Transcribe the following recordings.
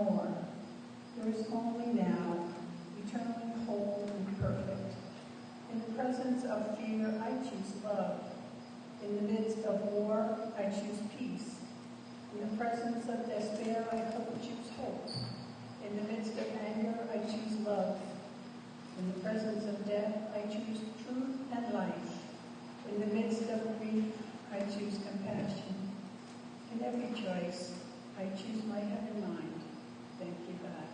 more. There is only now, eternally whole and perfect. In the presence of fear, I choose love. In the midst of war, I choose peace. In the presence of despair, I choose hope. In the midst of anger, I choose love. In the presence of death, I choose truth and life. In the midst of grief, I choose compassion. In every choice, I choose my head and mind. Thank you, God.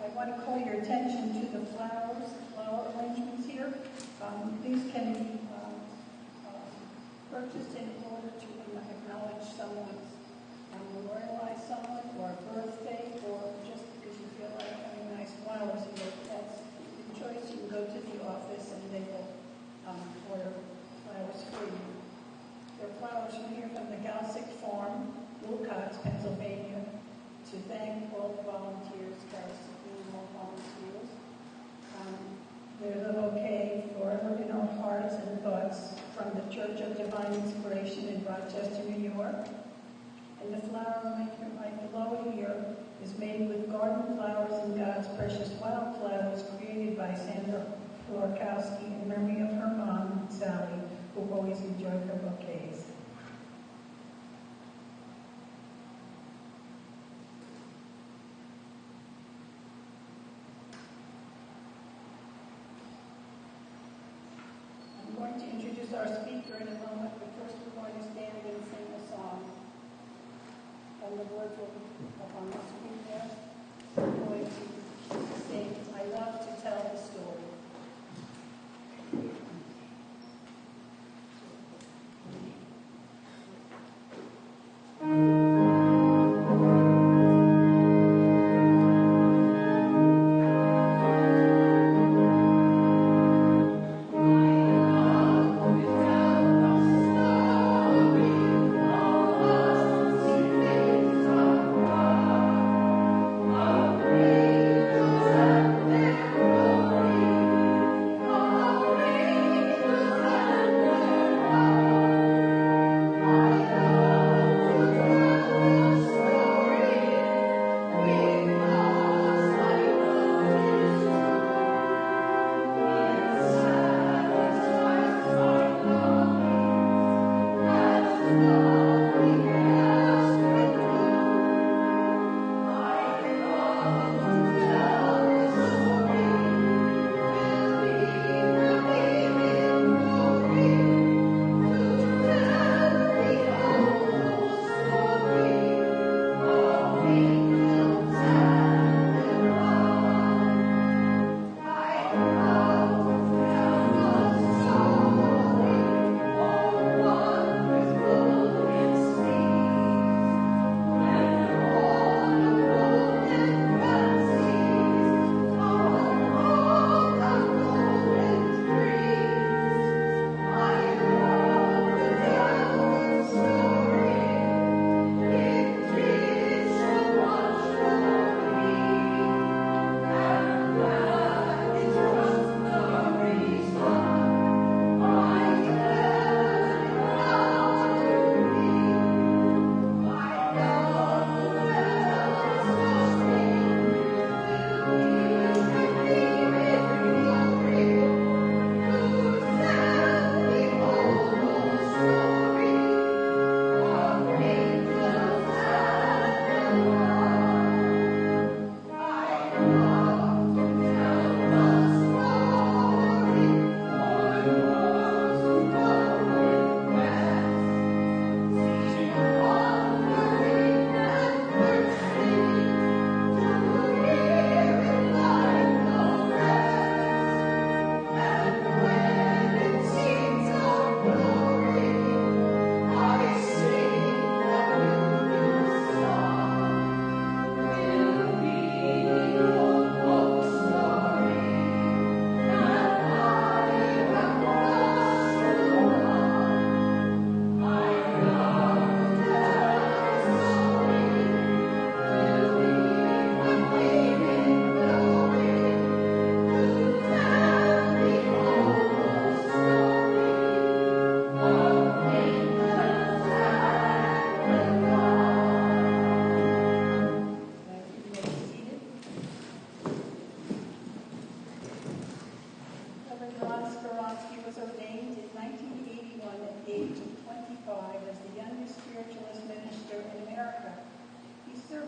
I want to call your attention to the flower arrangements here. These can be purchased in order to acknowledge someone's, memorialize someone, or a birthday, or just because you feel like having nice flowers. That's your choice. You can go to the office and they will order flowers for you. There are flowers from here from the Galsick Farm, Wilcox, Pennsylvania, to thank all the volunteers, all volunteers. There's a bouquet forever in our hearts and thoughts from the Church of Divine Inspiration in Rochester, New York. And the flower arrangement right below here is made with garden flowers and God's precious wildflowers created by Sandra Florkowski in memory of her mom, Sally, who always enjoyed her bouquets. I'm going to introduce our speaker in a moment, but first we're going to stand and sing a song. And the words will be up on the screen there. We're going to sing, I Love to Tell the Story.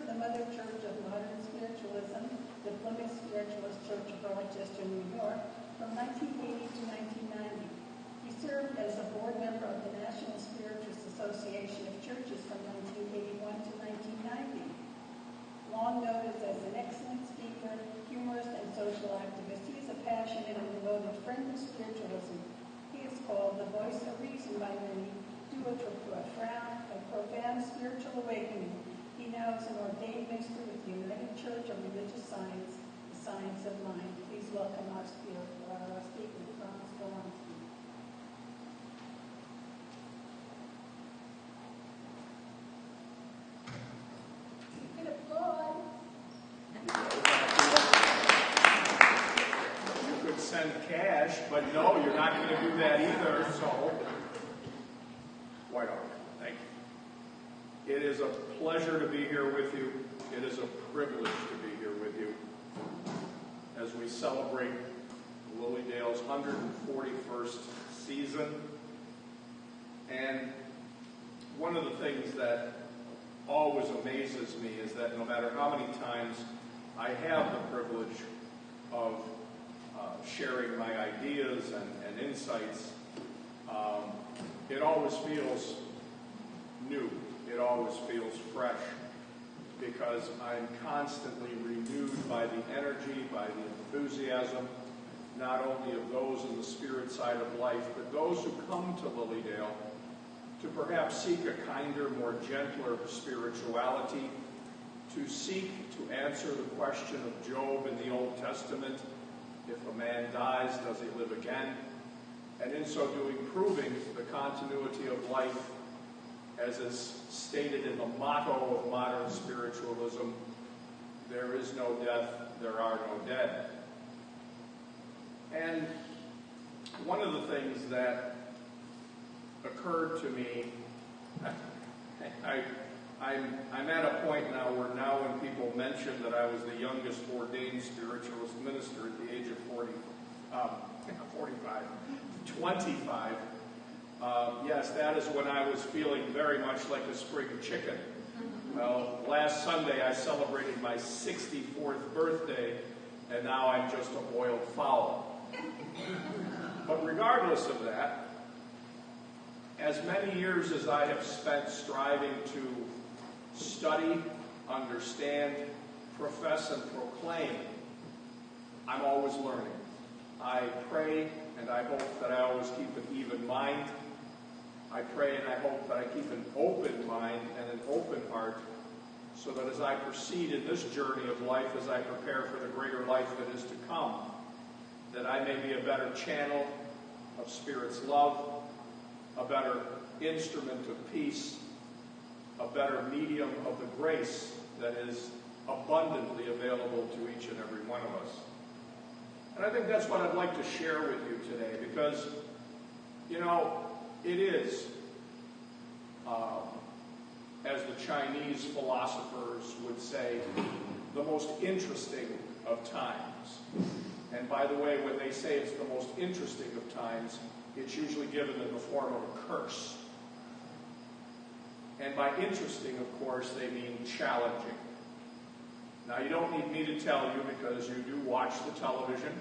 the Mother Church of Modern Spiritualism, the Plymouth Spiritualist Church of Rochester, New York, from 1980 to 1990. He served as a board member of the National Spiritist Association of Churches from 1981 to 1990. Long noted as an excellent speaker, humorist, and social activist, he is a passionate and devoted friend of spiritualism. He is called the voice of reason by many, due to a profound spiritual awakening. He now is an ordained minister with the United Church of Religious Science, the Science of Mind. Please welcome our speaker, Franz Polanski. You can applaud. You could send cash, but no, you're not going to do that either, so quite all right. Thank you. It is a pleasure to be here with you. It is a privilege to be here with you as we celebrate LilyDale's 141st season. And one of the things that always amazes me is that no matter how many times I have the privilege of sharing my ideas and insights, it always feels new. It always feels fresh because I'm constantly renewed by the energy, by the enthusiasm, not only of those in the spirit side of life, but those who come to LilyDale to perhaps seek a kinder, more gentler spirituality, to seek to answer the question of Job in the Old Testament: if a man dies, does he live again? And in so doing, proving the continuity of life, as is stated in the motto of modern spiritualism: there is no death, there are no dead. And one of the things that occurred to me, I'm at a point now where when people mention that I was the youngest ordained spiritualist minister at the age of 25, yes, that is when I was feeling very much like a spring chicken. Well, last Sunday I celebrated my 64th birthday, and now I'm just a boiled fowl. But regardless of that, as many years as I have spent striving to study, understand, profess, and proclaim, I'm always learning. I pray and I hope that I always keep an even mind. I pray and I hope that I keep an open mind and an open heart, so that as I proceed in this journey of life, as I prepare for the greater life that is to come, that I may be a better channel of Spirit's love, a better instrument of peace, a better medium of the grace that is abundantly available to each and every one of us. And I think that's what I'd like to share with you today, because, you know, it is, as the Chinese philosophers would say, the most interesting of times. And by the way, when they say it's the most interesting of times, it's usually given in the form of a curse. And by interesting, of course, they mean challenging. Now, you don't need me to tell you, because you do watch the television,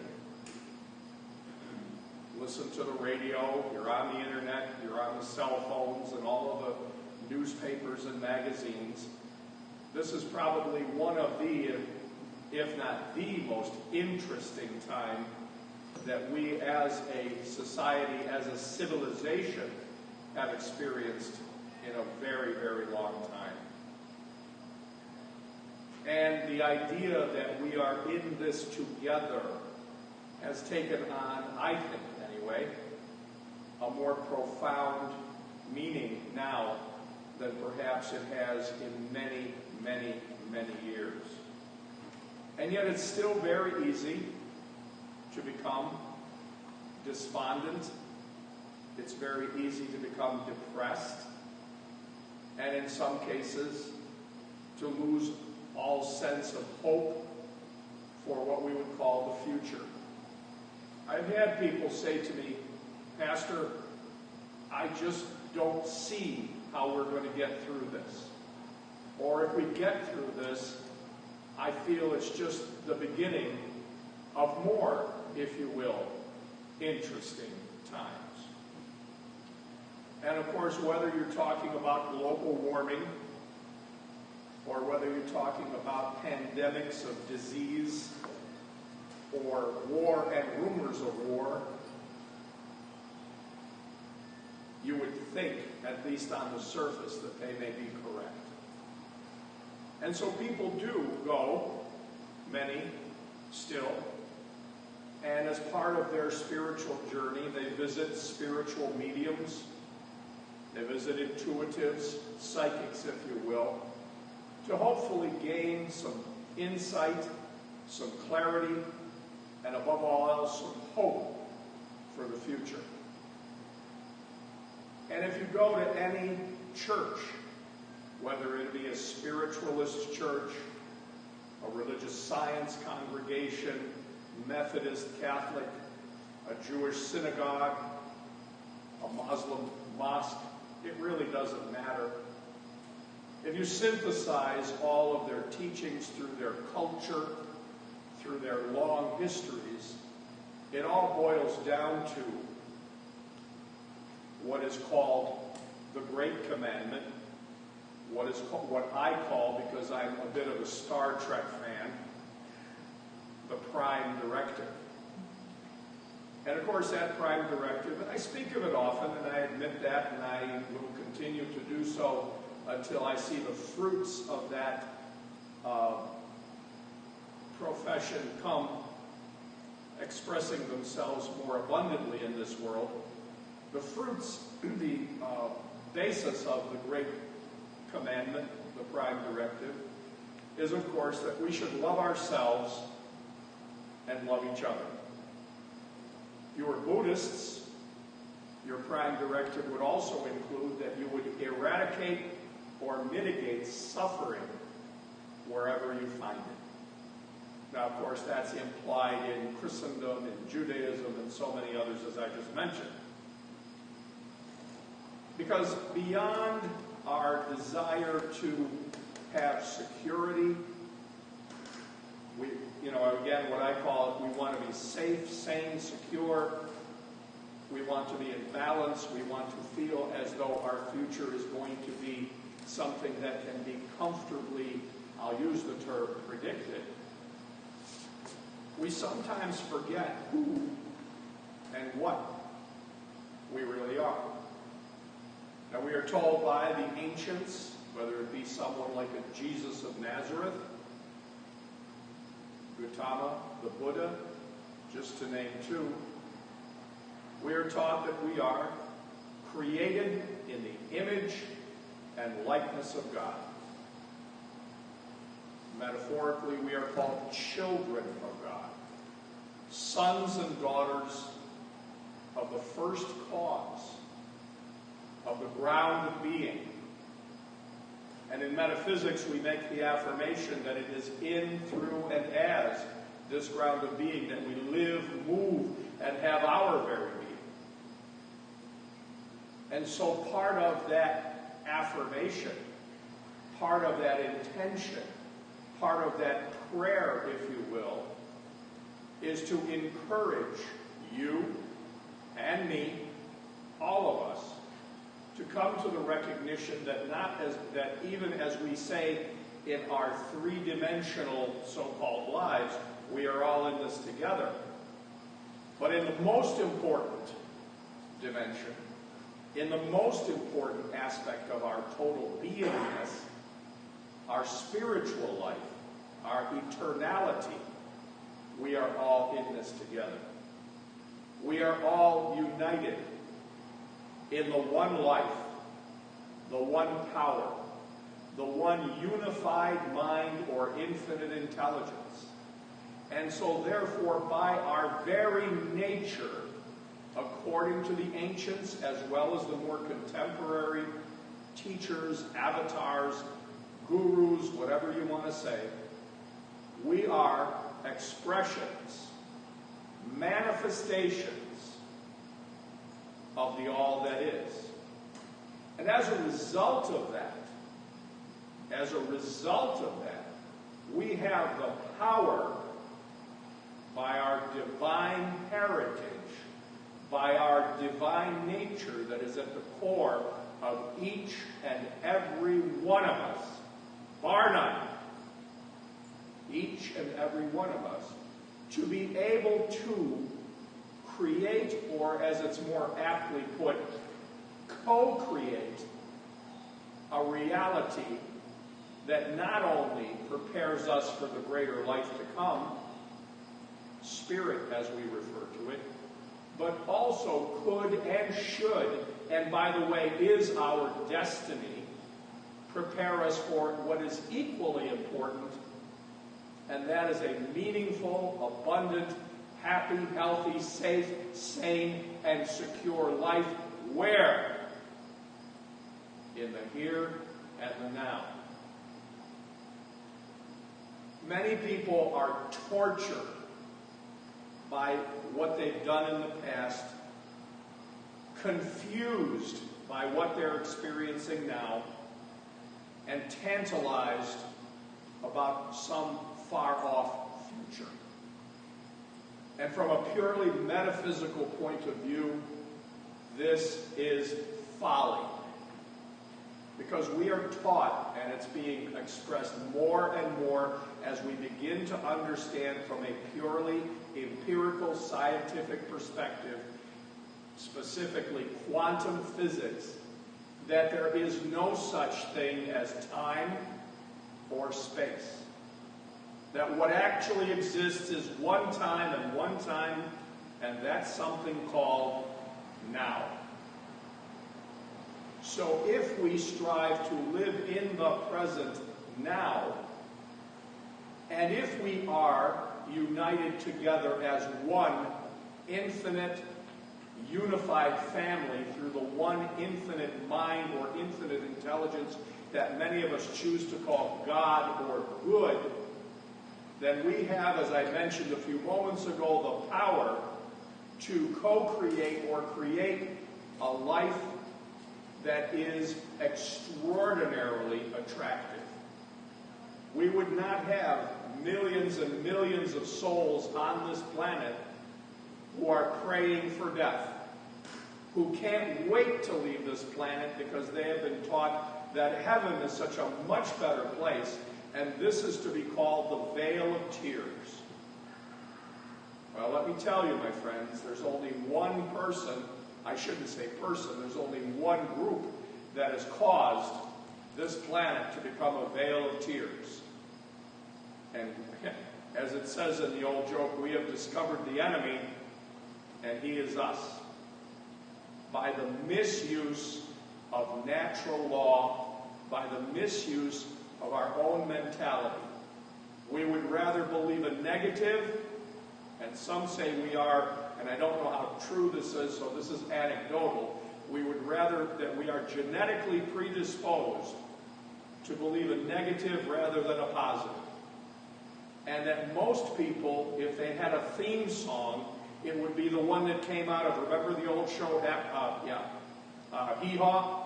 listen to the radio, you're on the internet, you're on the cell phones and all of the newspapers and magazines. This is probably one of the, if not the most interesting time that we as a society, as a civilization, have experienced in a very, very long time. And the idea that we are in this together has taken on, I think anyway, a more profound meaning now than perhaps it has in many, many, many years. And yet it's still very easy to become despondent. It's very easy to become depressed. And in some cases, to lose all sense of hope for what we would call the future. I've had people say to me, Pastor, I just don't see how we're going to get through this. or if we get through this, I feel it's just the beginning of more, if you will, interesting times. And of course, whether you're talking about global warming, or whether you're talking about pandemics of disease, or war and rumors of war, you would think, at least on the surface, that they may be correct. And so people do go, many still, and as part of their spiritual journey, they visit spiritual mediums, they visit intuitives, psychics, if you will, to hopefully gain some insight, some clarity, and above all else, some hope for the future. And if you go to any church, whether it be a spiritualist church, a religious science congregation, Methodist, Catholic, a Jewish synagogue, a Muslim mosque, it really doesn't matter. If you synthesize all of their teachings through their culture, through their long histories, it all boils down to what is called the Great Commandment, what I call, because I'm a bit of a Star Trek fan, the Prime Directive. And of course that Prime Directive, and I speak of it often, and I admit that, and I will continue to do so until I see the fruits of that profession come expressing themselves more abundantly in this world. The fruits, the basis of the Great Commandment, the Prime Directive, is of course that we should love ourselves and love each other. You are Buddhists, your Prime Directive would also include that you would eradicate or mitigate suffering wherever you find it. Now, of course, that's implied in Christendom, in Judaism, and so many others, as I just mentioned. Because beyond our desire to have security, again, what I call it, we want to be safe, sane, secure. We want to be in balance. We want to feel as though our future is going to be something that can be comfortably, I'll use the term, predicted. We sometimes forget who and what we really are. Now, we are told by the ancients, whether it be someone like a Jesus of Nazareth, Gautama, the Buddha, just to name two, we are taught that we are created in the image and likeness of God. Metaphorically, we are called children of God, sons and daughters of the first cause, of the ground of being. And in metaphysics, we make the affirmation that it is in, through, and as this ground of being that we live, move, and have our very being. And so part of that affirmation, part of that intention, part of that prayer, if you will, is to encourage you and me, all of us, to come to the recognition that that even as we say in our three-dimensional so-called lives, we are all in this together. But in the most important dimension, in the most important aspect of our total beingness, our spiritual life, our eternality, we are all in this together. We are all united in the one life, the one power, the one unified mind or infinite intelligence. And so therefore, by our very nature, according to the ancients as well as the more contemporary teachers, avatars, gurus, whatever you want to say, we are expressions, manifestations of the all that is. And as a result of that, as a result of that, we have the power by our divine heritage, by our divine nature that is at the core of each and every one of us, bar none, each and every one of us, to be able to create, or as it's more aptly put, co-create a reality that not only prepares us for the greater life to come, spirit as we refer to it, but also could and should, and by the way is our destiny, prepare us for what is equally important, and that is a meaningful, abundant, happy, healthy, safe, sane, and secure life. Where? In the here and the now. Many people are tortured by what they've done in the past, confused by what they're experiencing now, and tantalized about some far-off future. And from a purely metaphysical point of view, this is folly. Because we are taught, and it's being expressed more and more as we begin to understand from a purely empirical scientific perspective, specifically quantum physics, that there is no such thing as time or space. That what actually exists is one time, and that's something called now. So if we strive to live in the present now, and if we are united together as one infinite, unified family through the one infinite mind or infinite intelligence that many of us choose to call God or good, then we have, as I mentioned a few moments ago, the power to co-create or create a life that is extraordinarily attractive. We would not have millions and millions of souls on this planet who are praying for death, who can't wait to leave this planet because they have been taught that heaven is such a much better place, and this is to be called the vale of tears. Well, let me tell you, my friends, there's only one person, I shouldn't say person, there's only one group that has caused this planet to become a vale of tears. And as it says in the old joke, we have discovered the enemy, and he is us. By the misuse of natural law, by the misuse of our own mentality. We would rather believe a negative, and some say we are, and I don't know how true this is, so this is anecdotal, we would rather that we are genetically predisposed to believe a negative rather than a positive. And that most people, if they had a theme song, it would be the one that came out of, remember the old show, Hee Haw?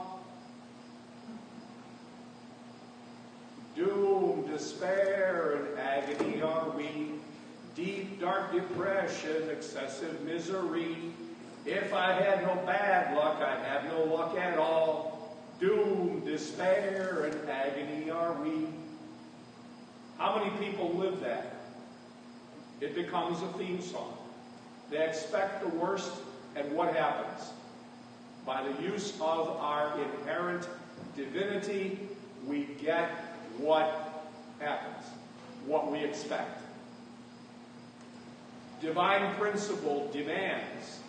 Doom, despair, and agony are we, deep, dark depression, excessive misery. If I had no bad luck, I'd have no luck at all. Doom, despair, and agony are we. How many people live that? It becomes a theme song. They expect the worst, and what happens? By the use of our inherent divinity, we get what happens, what we expect. Divine principle demands,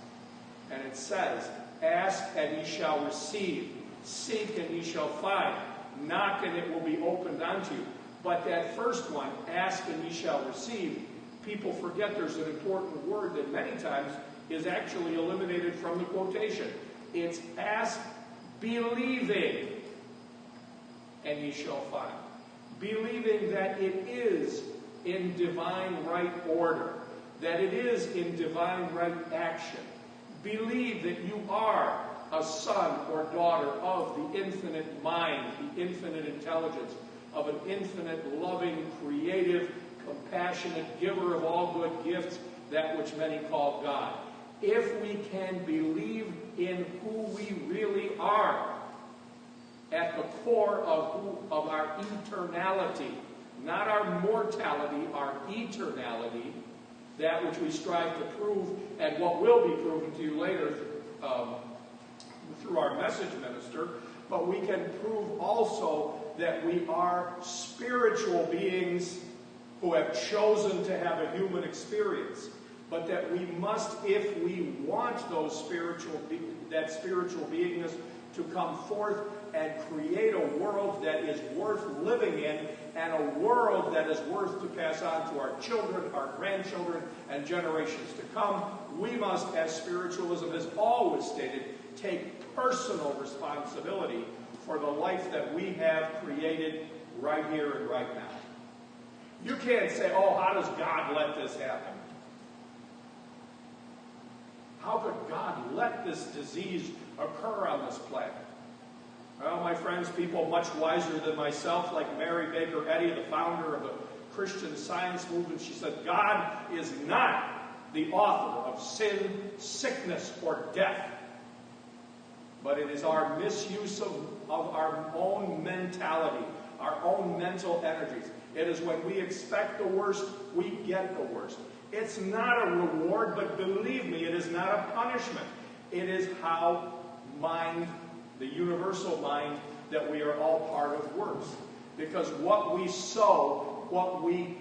and it says, ask and ye shall receive, seek and ye shall find, knock and it will be opened unto you. But that first one, ask and ye shall receive, people forget there's an important word that many times is actually eliminated from the quotation. It's ask believing, and ye shall find. Believing that it is in divine right order, that it is in divine right action. Believe that you are a son or daughter of the infinite mind, the infinite intelligence. of an infinite, loving, creative, compassionate, giver of all good gifts, that which many call God. If we can believe in who we really are, at the core of our eternality, not our mortality, our eternality, that which we strive to prove, and what will be proven to you later through our message minister, but we can prove also that we are spiritual beings who have chosen to have a human experience, but that we must, if we want that spiritual beingness to come forth and create a world that is worth living in, and a world that is worth to pass on to our children, our grandchildren, and generations to come, we must, as spiritualism has always stated, take personal responsibility for the life that we have created right here and right now. You can't say, oh, how does God let this happen? How could God let this disease occur on this planet? Well, my friends, people much wiser than myself, like Mary Baker Eddy, the founder of the Christian Science movement, she said, God is not the author of sin, sickness, or death, but it is our misuse of our own mentality, our own mental energies. It is when we expect the worst, we get the worst. It's not a reward, but believe me, it is not a punishment. It is how mind, the universal mind that we are all part of, works. Because what we sow, what we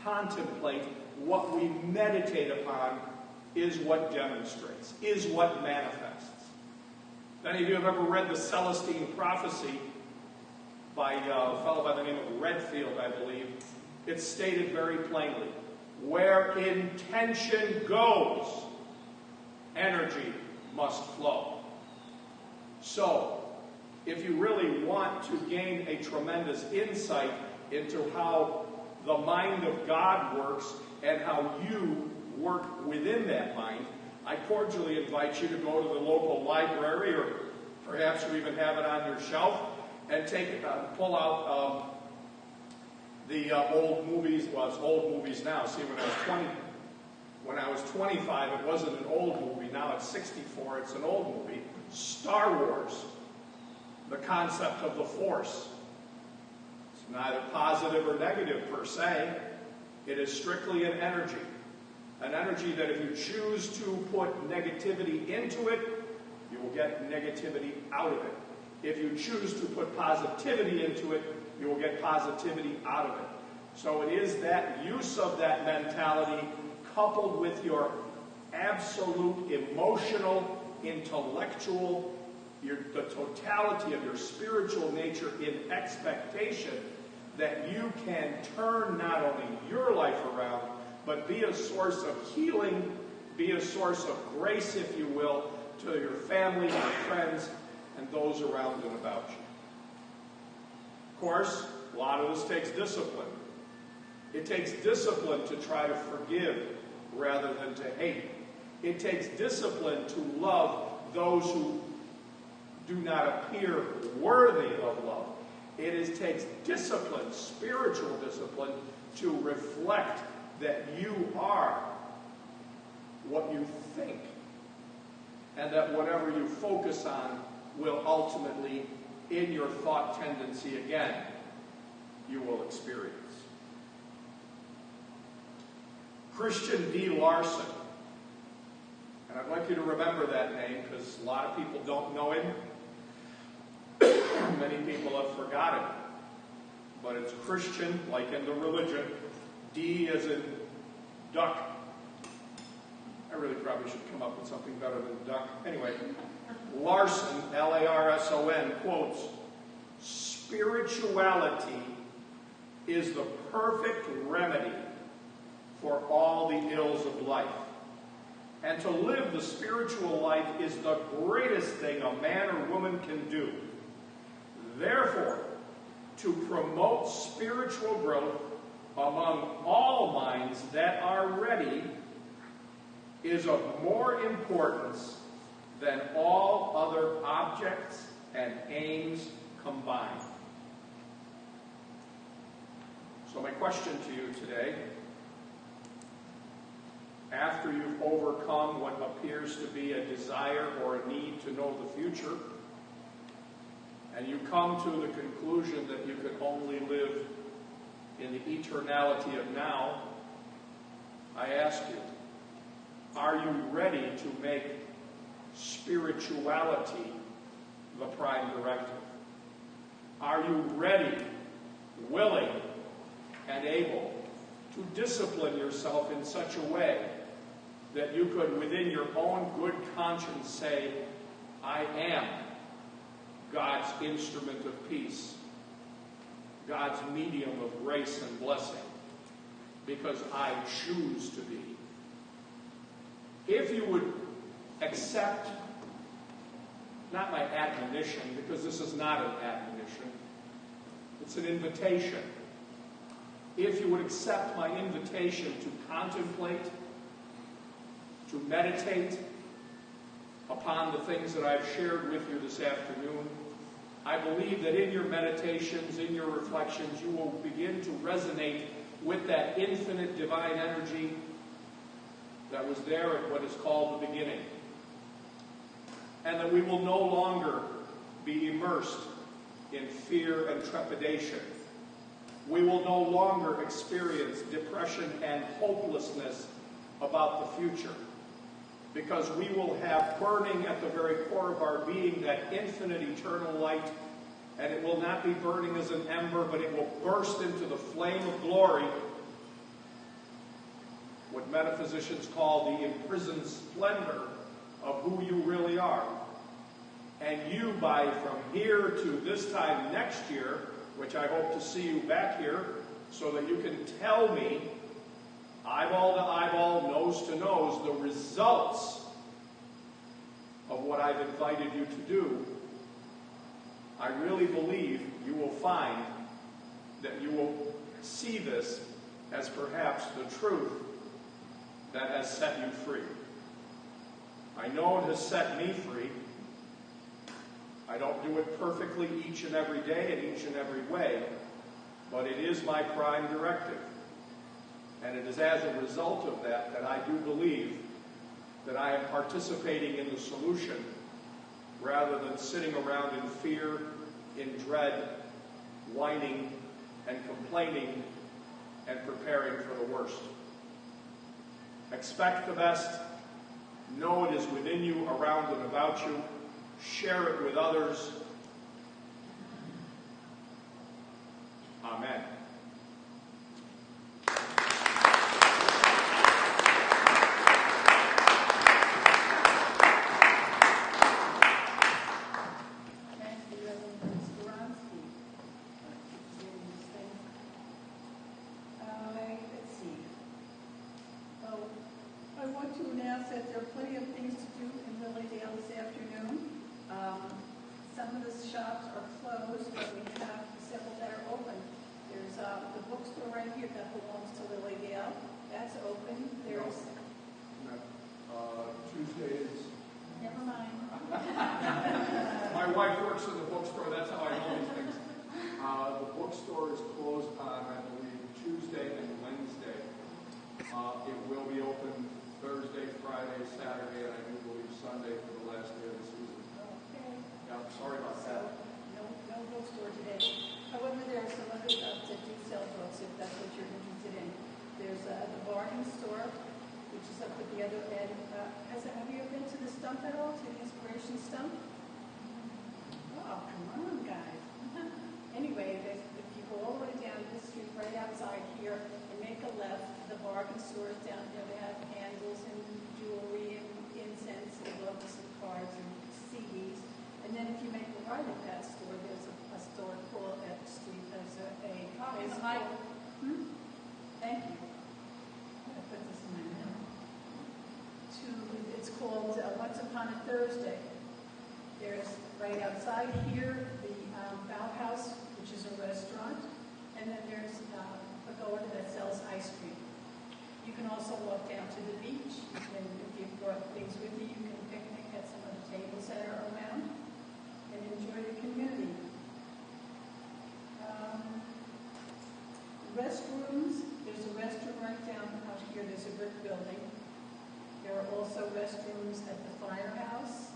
contemplate, what we meditate upon is what demonstrates, is what manifests. If any of you have ever read the Celestine Prophecy by a fellow by the name of Redfield, I believe, it's stated very plainly, where intention goes, energy must flow. So, if you really want to gain a tremendous insight into how the mind of God works and how you work within that mind, I cordially invite you to go to the local library, or perhaps you even have it on your shelf, and pull out the old movies. Well, it's old movies now. See, when I was 25, it wasn't an old movie. Now it's 64. It's an old movie. Star Wars. The concept of the Force. It's neither positive or negative per se. It is strictly an energy. An energy that if you choose to put negativity into it, you will get negativity out of it. If you choose to put positivity into it, you will get positivity out of it. So it is that use of that mentality coupled with your absolute emotional, intellectual, the totality of your spiritual nature in expectation that you can turn not only your life around, but be a source of healing, be a source of grace, if you will, to your family, your friends, and those around and about you. Of course, a lot of this takes discipline. It takes discipline to try to forgive rather than to hate. It takes discipline to love those who do not appear worthy of love. It takes discipline, spiritual discipline, to reflect that you are what you think, and that whatever you focus on will ultimately, in your thought tendency again, you will experience. Christian D. Larson, and I'd like you to remember that name because a lot of people don't know him. Many people have forgotten. But it's Christian, like in the religion. D as in duck. I really probably should come up with something better than duck. Anyway, Larson, L-A-R-S-O-N, quotes, "Spirituality is the perfect remedy for all the ills of life. And to live the spiritual life is the greatest thing a man or woman can do. Therefore, to promote spiritual growth among all minds that are ready is of more importance than all other objects and aims combined." So my question to you today, after you've overcome what appears to be a desire or a need to know the future, and you come to the conclusion that you can only live in the eternality of now, I ask you, are you ready to make spirituality the prime directive? Are you ready, willing, and able to discipline yourself in such a way that you could, within your own good conscience, say, I am God's instrument of peace, God's medium of grace and blessing, because I choose to be. If you would accept, not my admonition, because this is not an admonition, it's an invitation. If you would accept my invitation to contemplate, to meditate upon the things that I've shared with you this afternoon, I believe that in your meditations, in your reflections, you will begin to resonate with that infinite divine energy that was there at what is called the beginning. And that we will no longer be immersed in fear and trepidation. We will no longer experience depression and hopelessness about the future, because we will have burning at the very core of our being that infinite eternal light, and it will not be burning as an ember, but it will burst into the flame of glory, what metaphysicians call the imprisoned splendor of who you really are. And you, from here to this time next year, which I hope to see you back here, so that you can tell me, eyeball to eyeball, nose to nose, the results of what I've invited you to do, I really believe you will find that you will see this as perhaps the truth that has set you free. I know it has set me free. I don't do it perfectly each and every day in each and every way, but it is my prime directive. And it is as a result of that that I do believe that I am participating in the solution rather than sitting around in fear, in dread, whining and complaining and preparing for the worst. Expect the best. Know it is within you, around and about you. Share it with others. Amen. I want to announce that there are plenty of things to do in LilyDale this afternoon. Some of the shops are closed, but we have several that are open. There's the bookstore right here that belongs to LilyDale. That's open. There's Tuesdays. Never mind. My wife works in the bookstore. That's how I know these things. The bookstore is closed on, I believe, Tuesday and Wednesday. It will be open Thursday, Friday, Saturday, and I do believe Sunday for the last day of the season. Okay. Yeah, sorry about that. No bookstore today. However, there are some other shops that do sell books, if that's what you're interested in. There's the bargain store, which is up at the other end. Have you ever been to the stump at all, to the Inspiration Stump? Oh, come on, guys. Anyway, if you go all the way down the street, right outside here, and make a left, the bargain store is down there. They have candles and jewelry and incense and books and cards and CDs. And then if you make a right at that store, there's a store called that street has a place called, Thank you. I put this in my note. It's called Once Upon a Thursday. There's right outside here the Bauhaus, which is a restaurant, and then there's a goer that sells ice cream. You can also walk down to the beach. You can, if you've brought things with you, you can picnic at some of the tables that are around and enjoy the community. restrooms, there's a restroom right down out here, there's a brick building. There are also restrooms at the firehouse,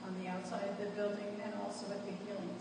on the outside of the building, and also at the healing center.